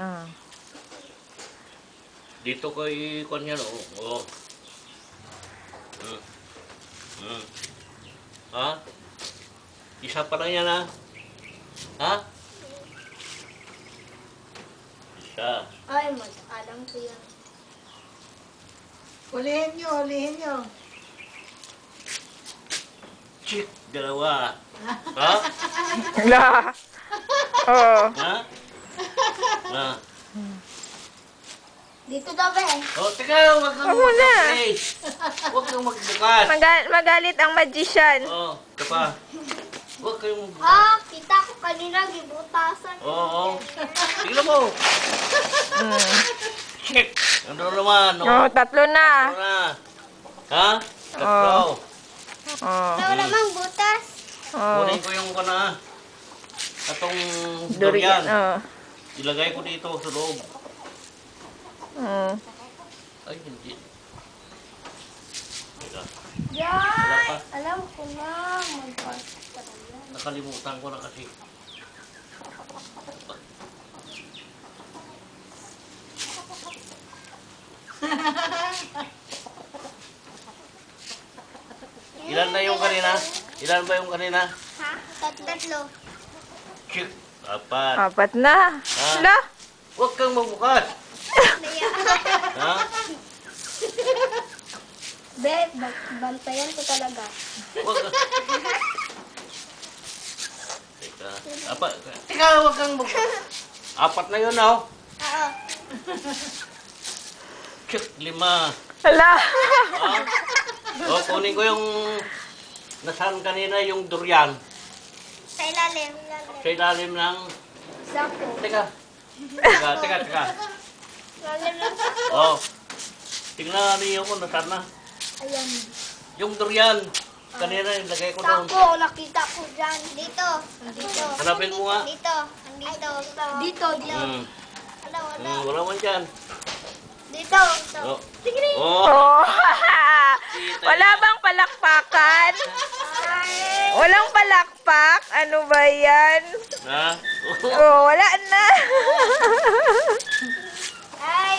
Ah. Dito ko ikon yan, oh. Oh. Ha? Isa pa lang yan, ha? Ha? Isa. Ay, alam ko yan. Ulihin nyo. Chik, dalawa. Ha? La. Oh. Ha? Ha? Dito daw ba eh? Oh, teka, huwag kang Ako na. mag-play. Huwag kang magbukas. Magalit ang magician. Oh, ito pa. Huwag kayong magbukas. Ah, kita ko kanina gibutasan. Oo. Tignan mo. Check. Ano naman? Oh, tatlo na. Ano na? Ha? Tatlo. Oh. Ito namang butas. Oh. Kunin ko yung kana. Atong Durian. durian. Oh. Ilagay ko dito sa loob. Mm. Ay, hindi. Teka. Yan! pa. Alam ko na. Mag-pasta yan. Nakalimutan ko na kasi. Ilan na yung kanina? Ilan ba yung kanina? Ha? Tatlo. Chik. Apat. Apat na. Ah. La. Huwag kang magbukas. Ha? Be, bantayan ko talaga. Huwag kang... Teka. Apat. Teka, huwag kang magbukas. Apat na yun, oh. Oo. Chik. 5. La. Ha? O, kunin ko yung nasaan kanina yung durian Sa ilalim. sa ilalim ng... Sako. Teka. Teka. Ilalim ng O. Tingnan niyo kung nasaan na. Ayan. Yung durian. Kanina ilagay ko doon. Sako, nakita ko dyan. Dito. Dito. Hanapin mo nga. Dito. Dito. Dito. Hmm. Wala. Wala man dyan. Dito. O. Tignan. Oh. Oh. Wala bang palakpakan? Walang palakpak? Ano ba yan? Ha? Oh, wala na. Ay.